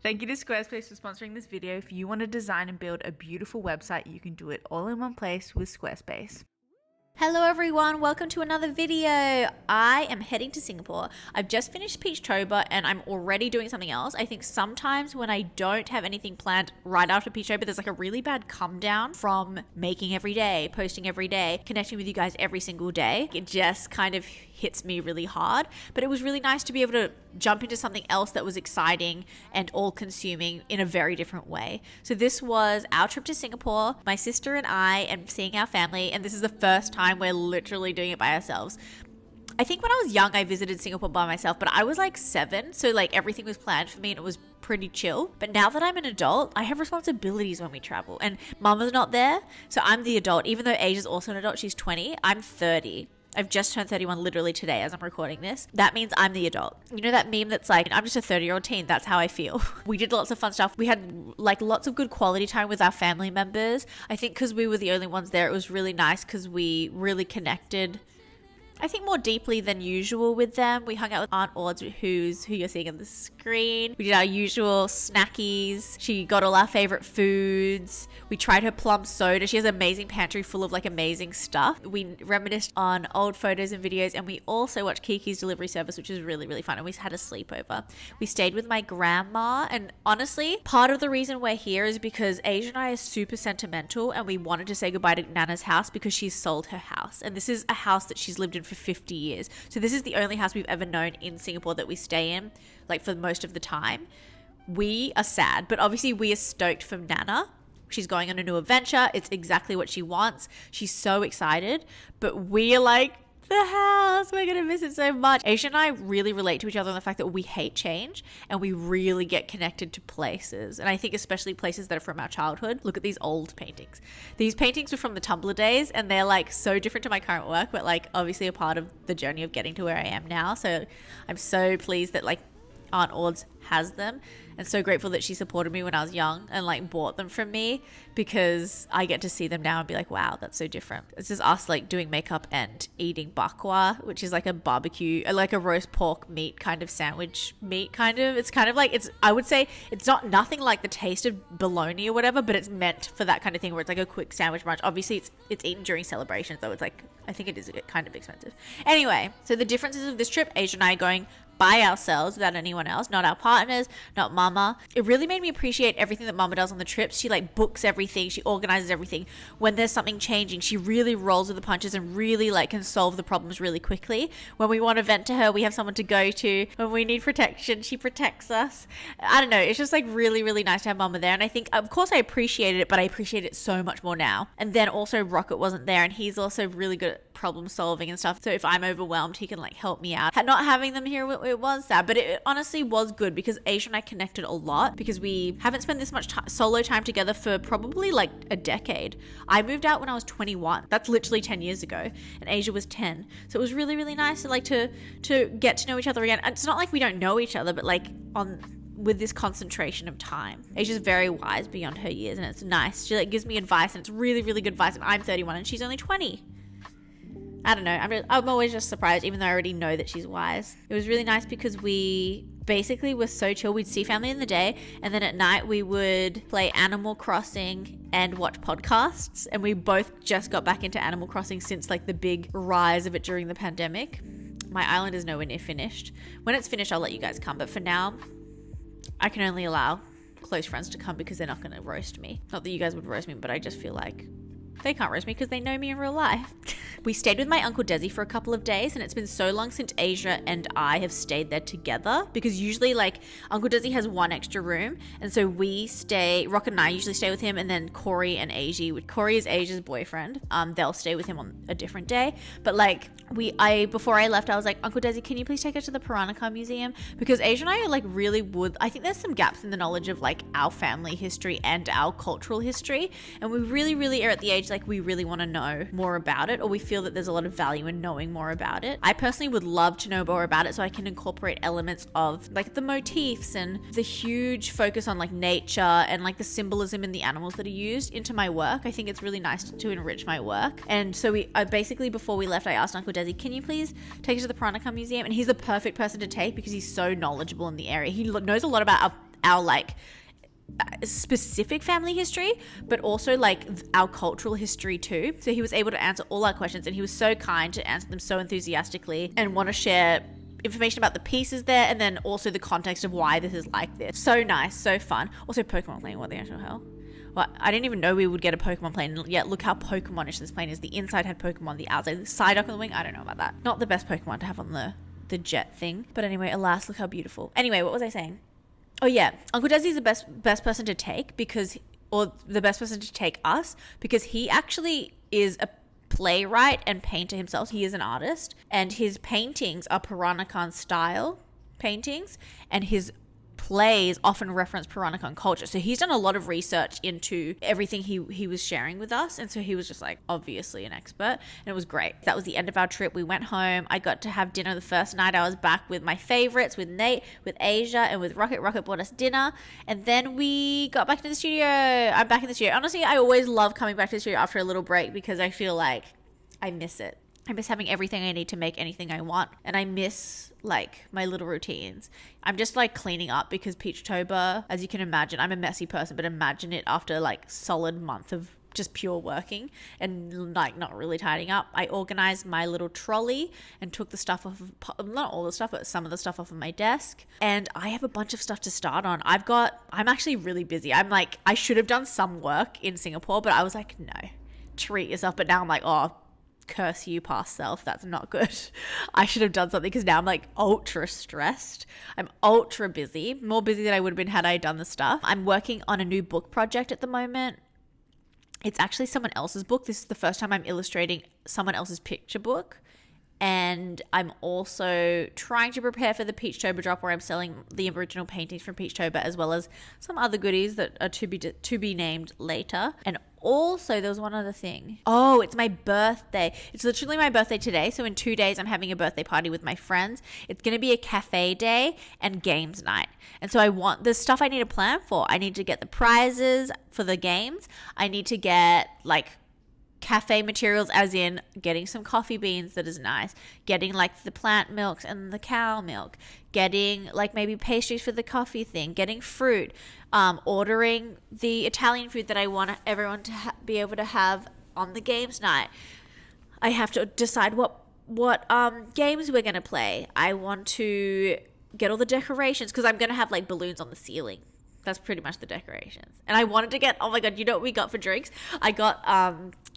Thank you to Squarespace for sponsoring this video. If you want to design and build a beautiful website, you can do it all in one place with Squarespace. Hello everyone, welcome to another video. I am heading to Singapore. I've just finished Peachtober and I'm already doing something else. I think sometimes when I don't have anything planned right after Peachtober, there's like a really bad come down from making every day, posting every day, connecting with you guys every single day. It just kind of hits me really hard, but it was really nice to be able to jump into something else that was exciting and all consuming in a very different way. So this was our trip to Singapore, my sister and I, and seeing our family, and this is the first time we're literally doing it by ourselves. I think when I was young I visited Singapore by myself, but I was like 7, so like everything was planned for me and it was pretty chill. But now that I'm an adult, I have responsibilities when we travel, and Mama's not there, so I'm the adult. Even though Asia's also an adult, she's 20, I'm 30. I've just turned 31 literally today as I'm recording this. That means I'm the adult. You know that meme that's like, I'm just a 30-year-old teen? That's how I feel. We did lots of fun stuff. We had like lots of good quality time with our family members. I think because we were the only ones there, it was really nice because we really connected, I think, more deeply than usual with them. We hung out with Aunt Auds, who you're seeing on the screen. We did our usual snackies. She got all our favorite foods. We tried her plum soda. She has an amazing pantry full of like amazing stuff. We reminisced on old photos and videos, and we also watched Kiki's delivery service, which is really, really fun. And we had a sleepover. We stayed with my grandma, and honestly, part of the reason we're here is because Aysia and I are super sentimental, and we wanted to say goodbye to Nana's house because she's sold her house. And this is a house that she's lived in for 50 years. So this is the only house we've ever known in Singapore that we stay in, like for most of the time. We are sad, but obviously we are stoked for Nana. She's going on a new adventure. It's exactly what she wants. She's so excited, but we are like, the house, we're gonna miss it so much. Aysia and I really relate to each other on the fact that we hate change and we really get connected to places, and I think especially places that are from our childhood. Look at these old paintings. These paintings were from the Tumblr days, and they're like so different to my current work, but like obviously a part of the journey of getting to where I am now. So I'm so pleased that like Aunt Auds has them, and so grateful that she supported me when I was young and like bought them from me, because I get to see them now and be like, wow, that's so different. This is us like doing makeup and eating bakwa, which is like a barbecue, like a roast pork meat kind of sandwich meat kind of. It's kind of like, I would say it's not nothing like the taste of bologna or whatever, but it's meant for that kind of thing where it's like a quick sandwich brunch. Obviously it's eaten during celebrations, so it's like, I think it is kind of expensive. Anyway, so the differences of this trip, Aysia and I going by ourselves without anyone else, not our partners, not Mama. It really made me appreciate everything that Mama does on the trips. She like books everything, she organizes everything. When there's something changing, she really rolls with the punches and really like can solve the problems really quickly. When we want to vent to her, we have someone to go to. When we need protection, she protects us. I don't know, it's just like really, really nice to have Mama there. And I think, of course I appreciated it, but I appreciate it so much more now. And then also Rocket wasn't there, and he's also really good at problem solving and stuff, so if I'm overwhelmed he can like help me out. Not having them here, it was sad, but it honestly was good because Aysia and I connected a lot, because we haven't spent this much solo time together for probably like a decade. I moved out when I was 21. That's literally 10 years ago, and Aysia was 10, so it was really, really nice to like to get to know each other again. It's not like we don't know each other, but like with this concentration of time. Asia's very wise beyond her years, and it's nice. She like gives me advice, and it's really, really good advice, and I'm 31 and she's only 20. I don't know. I'm always just surprised, even though I already know that she's wise. It was really nice because we basically were so chill. We'd see family in the day, and then at night we would play Animal Crossing and watch podcasts. And we both just got back into Animal Crossing since like the big rise of it during the pandemic. My island is nowhere near finished. When it's finished, I'll let you guys come. But for now, I can only allow close friends to come because they're not going to roast me. Not that you guys would roast me, but I just feel like they can't roast me because they know me in real life. We stayed with my Uncle Desi for a couple of days, and it's been so long since Aysia and I have stayed there together, because usually like Uncle Desi has one extra room, and so Rocket and I usually stay with him, and then Corey and Aysia, Corey is Asia's boyfriend, they'll stay with him on a different day. But like before I left, I was like, Uncle Desi, can you please take us to the Peranakan Museum? Because Aysia and I like really would, I think there's some gaps in the knowledge of like our family history and our cultural history, and we really, really are at the age like we really want to know more about it, or we feel that there's a lot of value in knowing more about it. I personally would love to know more about it so I can incorporate elements of like the motifs and the huge focus on like nature and like the symbolism in the animals that are used into my work. I think it's really nice to enrich my work. And so I basically, before we left, I asked Uncle Desi, can you please take us to the Peranakan Museum? And he's the perfect person to take because he's so knowledgeable in the area. He knows a lot about our like specific family history, but also like our cultural history too. So he was able to answer all our questions, and he was so kind to answer them so enthusiastically and want to share information about the pieces there, and then also the context of why this is like this. So nice, so fun. Also Pokemon plane, what the actual hell? Well, I didn't even know we would get a Pokemon plane, yet look how Pokemonish this plane is. The inside had Pokemon, the outside, the side up on the wing, I don't know about that. Not the best Pokemon to have on the jet thing. But anyway, alas, look how beautiful. Anyway, what was I saying? Oh yeah, Uncle Desi is the best person to take because, or the best person to take us, because he actually is a playwright and painter himself. He is an artist, and his paintings are Peranakan style paintings, and his plays often reference Peranakan culture. So he's done a lot of research into everything he was sharing with us, and so he was just like obviously an expert, and it was great. That was the end of our trip. We went home. I got to have dinner the first night I was back with my favorites, with Nate, with Aysia, and with Rocket. Rocket bought us dinner, and then we got back to the studio. I'm back in the studio. Honestly, I always love coming back to the studio after a little break because I feel like I miss it. I miss having everything I need to make anything I want. And I miss like my little routines. I'm just like cleaning up because Peachtober, as you can imagine, I'm a messy person, but imagine it after like solid month of just pure working and like not really tidying up. I organized my little trolley and took the stuff off of, not all the stuff, but some of the stuff off of my desk. And I have a bunch of stuff to start on. I'm actually really busy. I'm like, I should have done some work in Singapore, but I was like, no, treat yourself. But now I'm like, oh, curse you past self, that's not good. I should have done something because now I'm like ultra stressed. I'm ultra busy, more busy than I would have been had I done the stuff. I'm working on a new book project at the moment. It's actually someone else's book. This is the first time I'm illustrating someone else's picture book. And I'm also trying to prepare for the Peachtober drop where I'm selling the original paintings from Peachtober as well as some other goodies that are to be named later. And also there was one other thing. Oh, it's my birthday. It's literally my birthday today. So in 2 days I'm having a birthday party with my friends. It's going to be a cafe day and games night. And so there's stuff I need to plan for. I need to get the prizes for the games. I need to get like cafe materials, as in getting some coffee beans that is nice, getting like the plant milks and the cow milk, getting like maybe pastries for the coffee thing, getting fruit, ordering the Italian food that I want everyone to be able to have on the games night. I have to decide what games we're going to play. I want to get all the decorations because I'm going to have like balloons on the ceiling. That's pretty much the decorations. And I wanted to get, oh my God, you know what we got for drinks? I got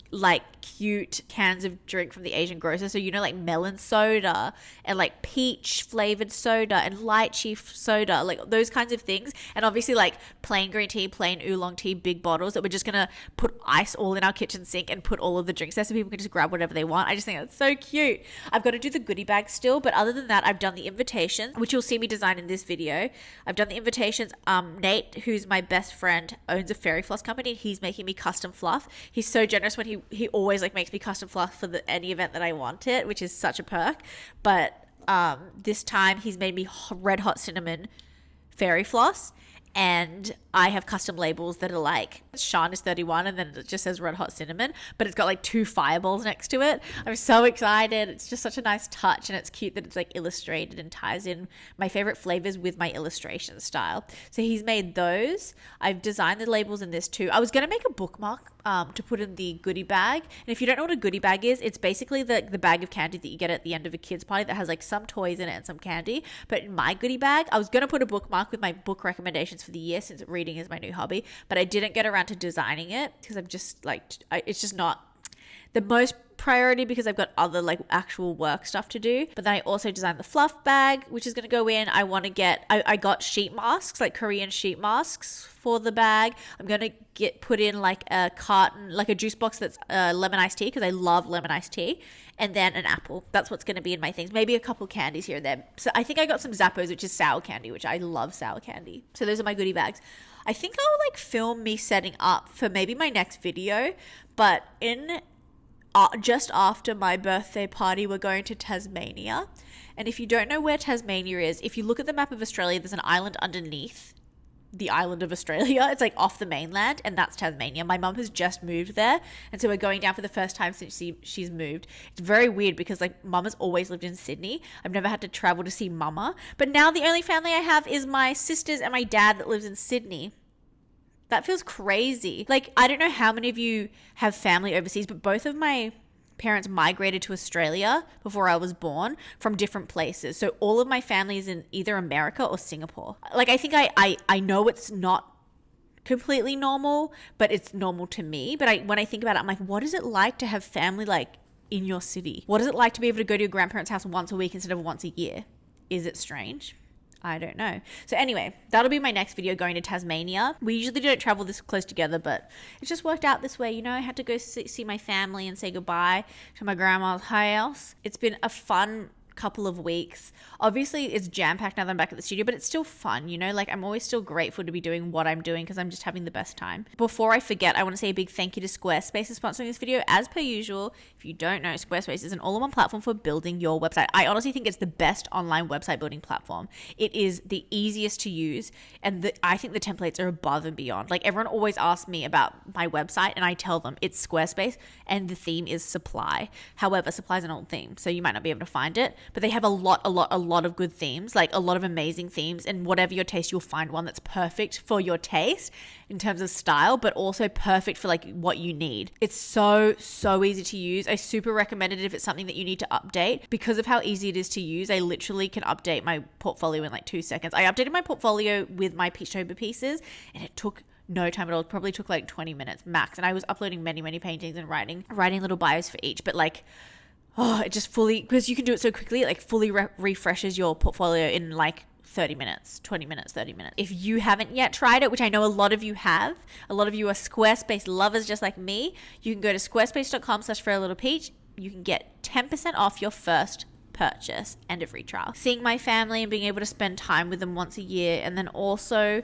like cute cans of drink from the Asian grocer. So, you know, like melon soda and like peach flavored soda and lychee soda, like those kinds of things. And obviously like plain green tea, plain oolong tea, big bottles that we're just going to put ice all in our kitchen sink and put all of the drinks there so people can just grab whatever they want. I just think that's so cute. I've got to do the goodie bag still. But other than that, I've done the invitations, which you'll see me design in this video. I've done the invitations. Nate, who's my best friend, owns a fairy floss company. He's making me custom fluff. He's so generous when he always like makes me custom fluff for any event that I want it, which is such a perk. But this time he's made me red hot cinnamon fairy floss, and I have custom labels that are like Sha'an is 31 and then it just says red hot cinnamon, but it's got like 2 fireballs next to it. I'm so excited. It's just such a nice touch, and it's cute that it's like illustrated and ties in my favorite flavors with my illustration style. So he's made those. I've designed the labels in this too. I was going to make a bookmark to put in the goodie bag. And if you don't know what a goodie bag is, it's basically the bag of candy that you get at the end of a kid's party that has like some toys in it and some candy. But in my goodie bag, I was going to put a bookmark with my book recommendations for the year since reading is my new hobby, but I didn't get around to designing it because I'm just like, it's just not the most priority because I've got other like actual work stuff to do. But then I also designed the fluff bag, which is going to go in. I got sheet masks, like Korean sheet masks for the bag. I'm going to put in like a carton, like a juice box that's lemon iced tea because I love lemon iced tea, and then an apple. That's what's going to be in my things. Maybe a couple candies here and there. So I think I got some Zappos, which is sour candy, which I love sour candy. So those are my goodie bags. I think I'll like film me setting up for maybe my next video, but just after my birthday party, we're going to Tasmania. And if you don't know where Tasmania is, if you look at the map of Australia, there's an island underneath the island of Australia. It's like off the mainland, and that's Tasmania. My mum has just moved there, and so we're going down for the first time since she's moved. It's very weird because like mum has always lived in Sydney. I've never had to travel to see mama, but now the only family I have is my sisters and my dad that lives in Sydney. That feels crazy. Like, I don't know how many of you have family overseas, but both of my parents migrated to Australia before I was born from different places. So all of my family is in either America or Singapore. Like, I think I know it's not completely normal, but it's normal to me. But when I think about it, I'm like, what is it like to have family like in your city? What is it like to be able to go to your grandparents' house once a week instead of once a year? Is it strange? I don't know. So anyway, that'll be my next video, going to Tasmania. We usually don't travel this close together, but it just worked out this way. You know, I had to go see my family and say goodbye to my grandma's house. It's been a fun couple of weeks. Obviously it's jam-packed now that I'm back at the studio, but it's still fun, you know, like I'm always still grateful to be doing what I'm doing because I'm just having the best time. Before I forget, I want to say a big thank you to Squarespace for sponsoring this video. As per usual, if you don't know, Squarespace is an all-in-one platform for building your website. I honestly think it's the best online website building platform. It is the easiest to use, and I think the templates are above and beyond. Like, everyone always asks me about my website and I tell them it's Squarespace and the theme is Supply. However, Supply is an old theme, so you might not be able to find it, but they have a lot of good themes, like a lot of amazing themes, and whatever your taste, you'll find one that's perfect for your taste in terms of style, but also perfect for like what you need. It's so easy to use. I super recommend it if it's something that you need to update. Because of how easy it is to use, I literally can update my portfolio in like 2 seconds. I updated my portfolio with my Peachtober pieces and it took no time at all. It probably took like 20 minutes max, and I was uploading many paintings and writing little bios for each, but like, oh, it just fully, because you can do it so quickly, it like fully refreshes your portfolio in like 30 minutes, 20 minutes, 30 minutes. If you haven't yet tried it, which I know a lot of you have, a lot of you are Squarespace lovers just like me, you can go to squarespace.com/furrylittlepeach. You can get 10% off your first purchase and a free trial. Seeing my family and being able to spend time with them once a year, and then also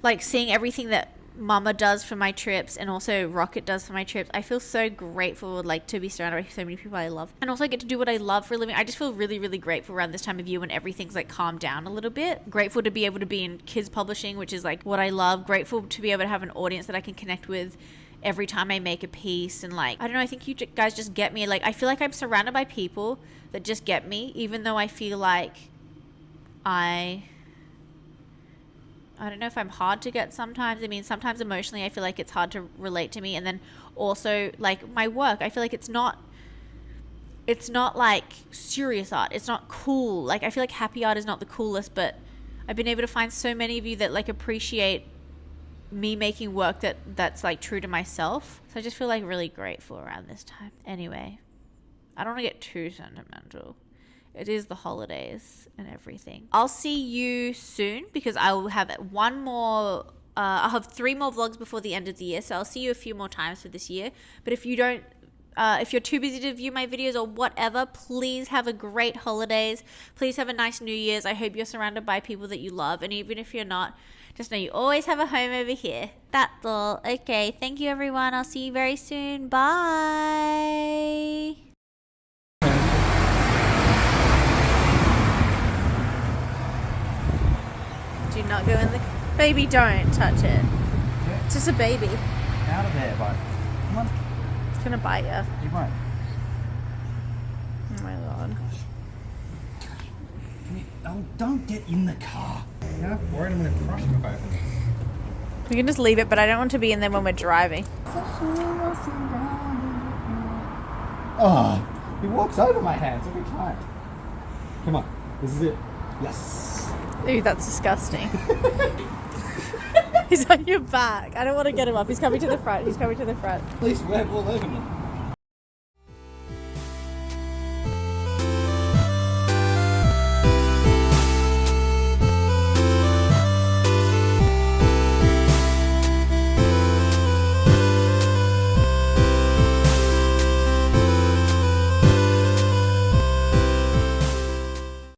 like seeing everything that Mama does for my trips and also Rocket does for my trips. I feel so grateful like to be surrounded by so many people I love, and also get to do what I love for a living. I just feel really grateful around this time of year when everything's like calmed down a little bit. Grateful to be able to be in kids publishing, which is like what I love. Grateful to be able to have an audience that I can connect with every time I make a piece. And like, I don't know, I think you guys just get me. Like, I feel like I'm surrounded by people that just get me, even though I feel like I don't know if I'm hard to get sometimes. I mean, sometimes emotionally I feel like it's hard to relate to me. And then also like my work, I feel like it's not like serious art. It's not cool. Like, I feel like happy art is not the coolest, but I've been able to find so many of you that like appreciate me making work that's like true to myself. So I just feel like really grateful around this time. Anyway, I don't want to get too sentimental. It is the holidays and everything. I'll see you soon because I will have one more, I'll have 3 more vlogs before the end of the year. So I'll see you a few more times for this year. But if you don't, if you're too busy to view my videos or whatever, please have a great holidays. Please have a nice New Year's. I hope you're surrounded by people that you love. And even if you're not, just know you always have a home over here. That's all. Okay. Thank you, everyone. I'll see you very soon. Bye. Do not go in the... Baby, don't touch it. Yeah. It's just a baby. Out of there, bud. Come on. It's going to bite you. You won't. Oh my God. Don't get in the car. Yeah, worried I'm going to crush him if I open it. We can just leave it, but I don't want to be in there when we're driving. Oh, he walks over my hands every time. Come on, this is it. Yes. Ooh, that's disgusting. He's on your back. I don't want to get him up. He's coming to the front. At least we're all over me.